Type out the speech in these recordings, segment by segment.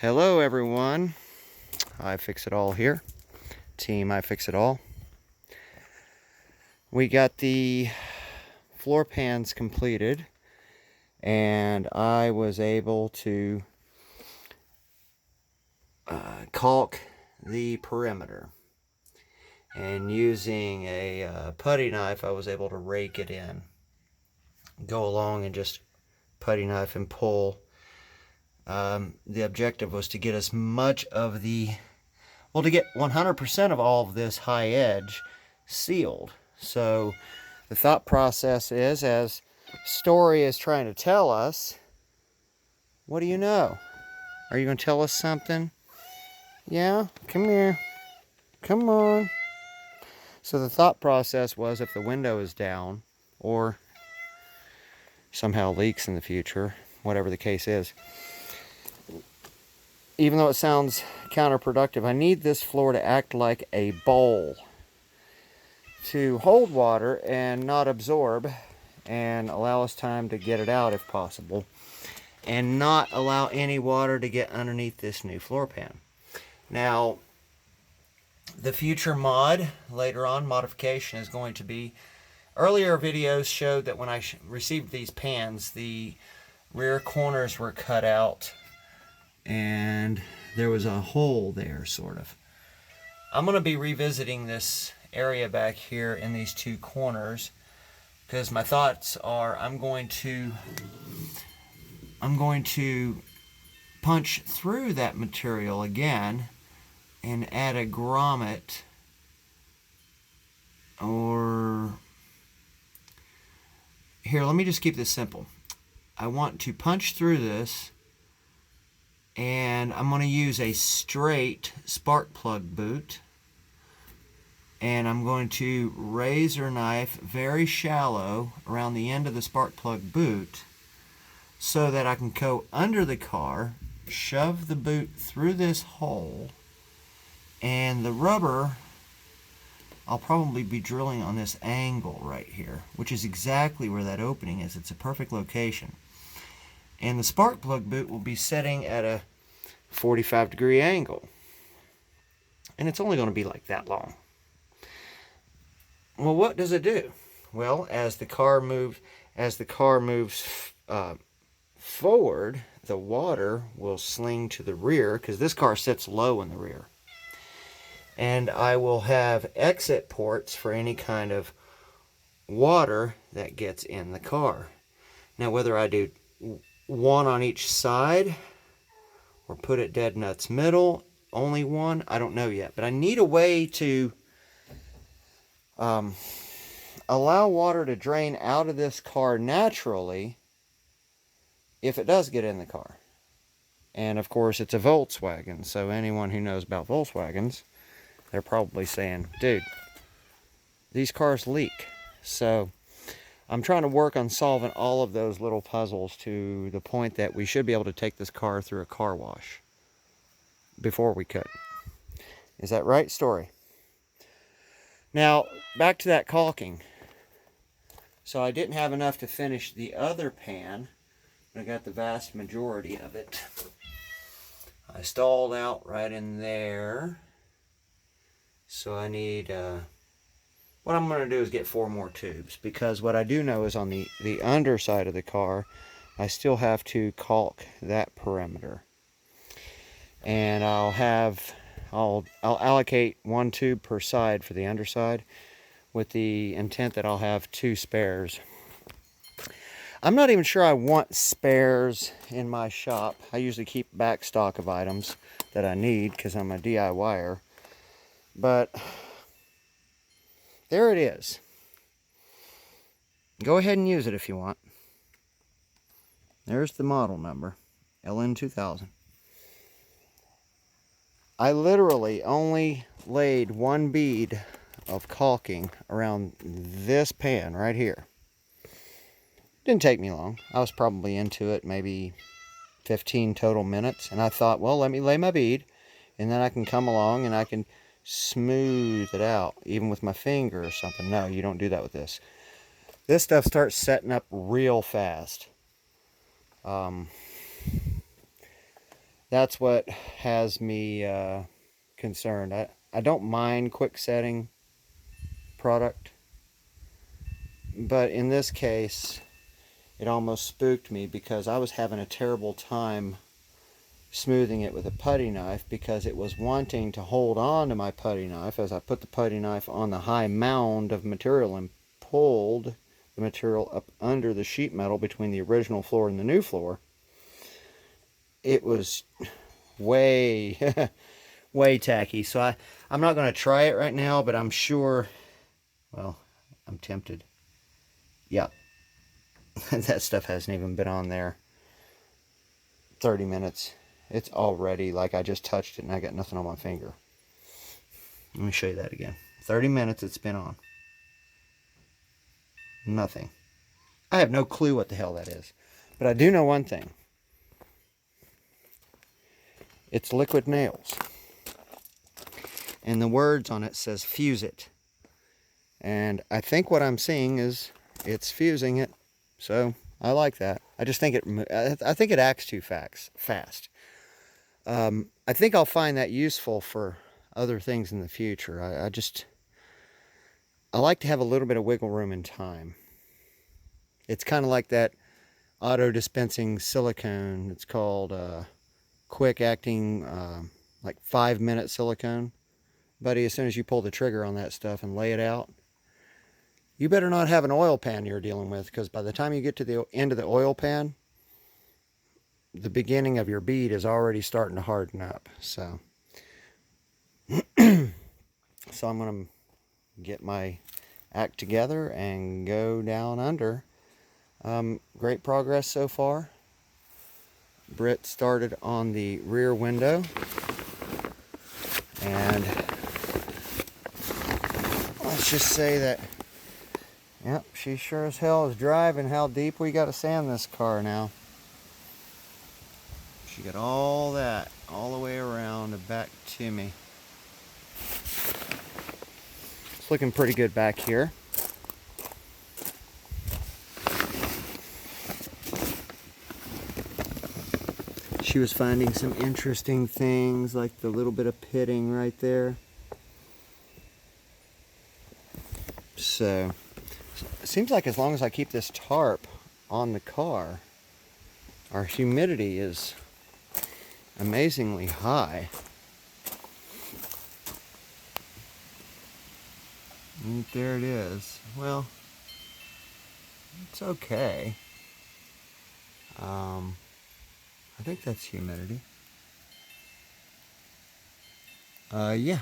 Hello everyone, I Fix It All here, team I Fix It All. We got the floor pans completed and I was able to caulk the perimeter, and using a putty knife I was able to rake it in, go along and just putty knife and pull. The objective was to get as much of to get 100% of all of this high edge sealed. So the thought process is, as Story is trying to tell us, what do you know? Are you going to tell us something? Yeah? Come here. Come on. So the thought process was, if the window is down or somehow leaks in the future, whatever the case is, even though it sounds counterproductive, I need this floor to act like a bowl to hold water and not absorb, and allow us time to get it out if possible, and not allow any water to get underneath this new floor pan. Now, the future modification is going to be, earlier videos showed that when I received these pans, the rear corners were cut out and there was a hole there, sort of. I'm going to be revisiting this area back here in these two corners, because my thoughts are I'm going to punch through that material again and add a grommet, or here, let me just keep this simple. I want to punch through this, and I'm going to use a straight spark plug boot, and I'm going to razor knife very shallow around the end of the spark plug boot so that I can go under the car, shove the boot through this hole, and the rubber I'll probably be drilling on this angle right here, which is exactly where that opening is. It's a perfect location. And the spark plug boot will be setting at a 45-degree angle. And it's only going to be like that long. Well, what does it do? Well, as the car moves forward, the water will sling to the rear, because this car sits low in the rear. And I will have exit ports for any kind of water that gets in the car. Now, whether I do one on each side or put it dead nuts middle, only one, I don't know yet. But I need a way to allow water to drain out of this car naturally if it does get in the car. And of course, it's a Volkswagen, so anyone who knows about Volkswagens, they're probably saying, dude, these cars leak. So I'm trying to work on solving all of those little puzzles to the point that we should be able to take this car through a car wash before we could. Is that right, Story? Now, back to that caulking. So I didn't have enough to finish the other pan, but I got the vast majority of it. I stalled out right in there. So I need, what I'm going to do is get 4 more tubes, because what I do know is on the underside of the car, I still have to caulk that perimeter. And I'll allocate 1 tube per side for the underside, with the intent that I'll have 2 spares. I'm not even sure I want spares in my shop. I usually keep back stock of items that I need because I'm a DIYer. But there it is. Go ahead and use it if you want. There's the model number, LN2000. I literally only laid 1 bead of caulking around this pan right here. Didn't take me long. I was probably into it maybe 15 total minutes, and I thought, well, let me lay my bead, and then I can come along and I can smooth it out, even with my finger or something. No, you don't do that with this. This stuff starts setting up real fast. That's what has me concerned. I don't mind quick setting product, but in this case, it almost spooked me because I was having a terrible time smoothing it with a putty knife because it was wanting to hold on to my putty knife as I put the putty knife on the high mound of material and pulled the material up under the sheet metal between the original floor and the new floor. It was way way tacky. So I'm not going to try it right now, but I'm sure, well, I'm tempted. Yeah, that stuff hasn't even been on there 30 minutes. It's already like I just touched it and I got nothing on my finger. Let me show you that again. 30 minutes it's been on. Nothing. I have no clue what the hell that is. But I do know one thing. It's liquid nails. And the words on it says fuse it. And I think what I'm seeing is it's fusing it. So I like that. I just think it acts too fast. I think I'll find that useful for other things in the future. I like to have a little bit of wiggle room in time. It's kind of like that auto dispensing silicone. It's called quick acting, like 5-minute silicone. Buddy, as soon as you pull the trigger on that stuff and lay it out, you better not have an oil pan you're dealing with, because by the time you get to the end of the oil pan, the beginning of your bead is already starting to harden up. So, so I'm going to get my act together and go down under. Great progress so far. Britt started on the rear window, and let's just say that, yep, she sure as hell is driving how deep we got to sand this car now. She got all that all the way around and back to me. It's looking pretty good back here. She was finding some interesting things, like the little bit of pitting right there. So it seems like as long as I keep this tarp on the car, our humidity is amazingly high. And there it is. Well, it's okay. I think that's humidity. Yeah.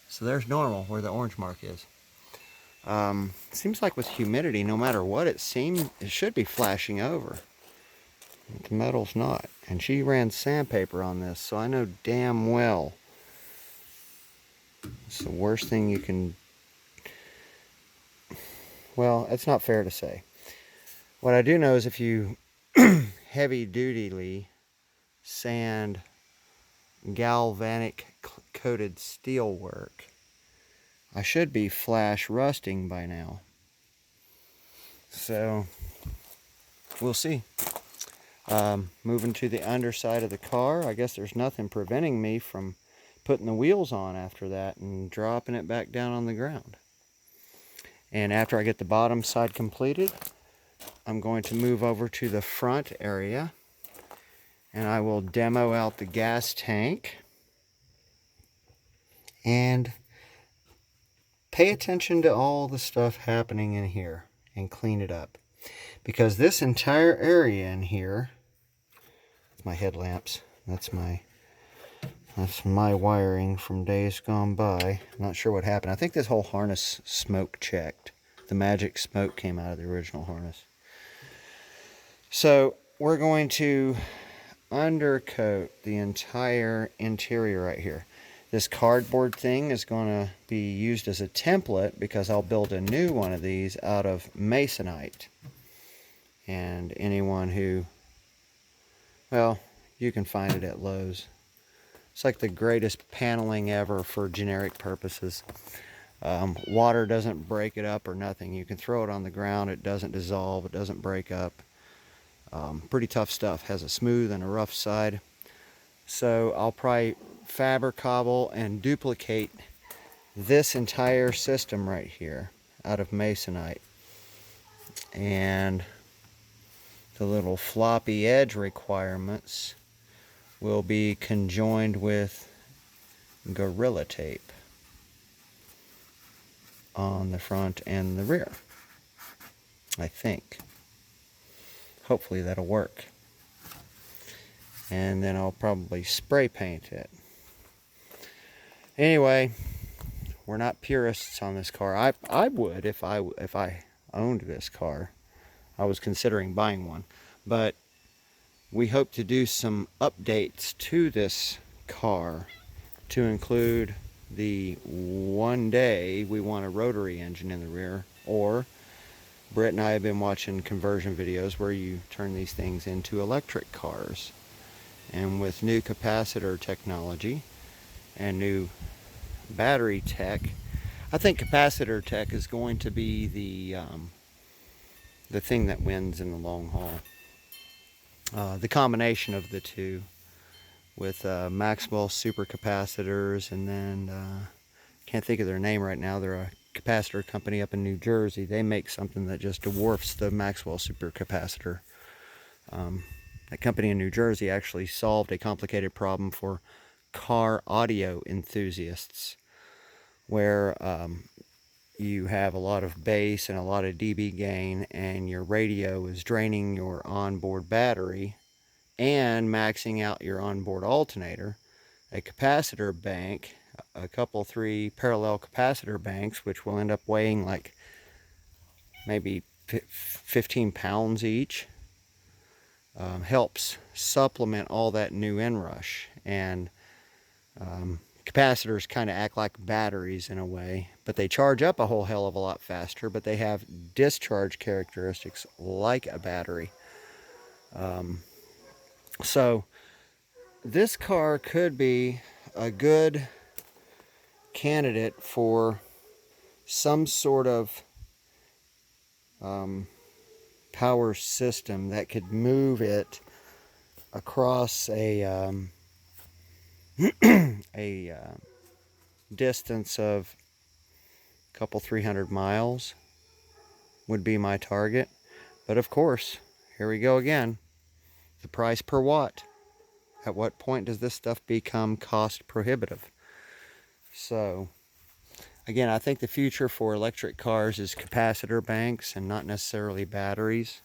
So there's normal where the orange mark is. Seems like with humidity, no matter what, it should be flashing over. The metal's not. And she ran sandpaper on this, so I know damn well it's the worst thing you can... Well, it's not fair to say. What I do know is if you heavy-dutyly sand galvanic coated steel work, I should be flash rusting by now. So we'll see. Moving to the underside of the car, I guess there's nothing preventing me from putting the wheels on after that and dropping it back down on the ground. And after I get the bottom side completed, I'm going to move over to the front area and I will demo out the gas tank and pay attention to all the stuff happening in here and clean it up. Because this entire area in here, my headlamps, that's my wiring from days gone by. I'm not sure what happened. I think this whole harness smoke checked. The magic smoke came out of the original harness. So we're going to undercoat the entire interior right here. This cardboard thing is going to be used as a template because I'll build a new one of these out of masonite. And anyone who, well, you can find it at Lowe's. It's like the greatest paneling ever for generic purposes. Water doesn't break it up or nothing. You can throw it on the ground. It doesn't dissolve. It doesn't break up. Pretty tough stuff. Has a smooth and a rough side. So I'll probably fabric cobble and duplicate this entire system right here out of masonite. And the little floppy edge requirements will be conjoined with Gorilla Tape on the front and the rear, I think. Hopefully that'll work. And then I'll probably spray paint it. Anyway, we're not purists on this car. I would if I owned this car. I was considering buying one, but we hope to do some updates to this car to include the one day we want a rotary engine in the rear, or Britt and I have been watching conversion videos where you turn these things into electric cars. And with new capacitor technology and new battery tech, I think capacitor tech is going to be the thing that wins in the long haul. The combination of the two, with Maxwell supercapacitors, and then can't think of their name right now. They're a capacitor company up in New Jersey. They make something that just dwarfs the Maxwell supercapacitor. That company in New Jersey actually solved a complicated problem for car audio enthusiasts, where you have a lot of bass and a lot of dB gain, and your radio is draining your onboard battery and maxing out your onboard alternator. A capacitor bank, a couple 3 parallel capacitor banks, which will end up weighing like maybe 15 pounds each, helps supplement all that new inrush. And capacitors kind of act like batteries in a way, but they charge up a whole hell of a lot faster, but they have discharge characteristics like a battery. So this car could be a good candidate for some sort of power system that could move it across a distance of a couple 300 miles would be my target. But of course, here we go again, the price per watt. At what point does this stuff become cost prohibitive? So again, I think the future for electric cars is capacitor banks and not necessarily batteries.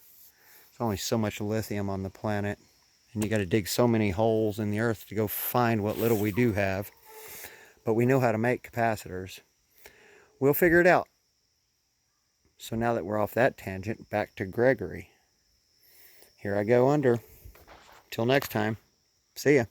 There's only so much lithium on the planet, and you got to dig so many holes in the earth to go find what little we do have. But we know how to make capacitors. We'll figure it out. So now that we're off that tangent, back to Gregory. Here I go under. Till next time, see ya.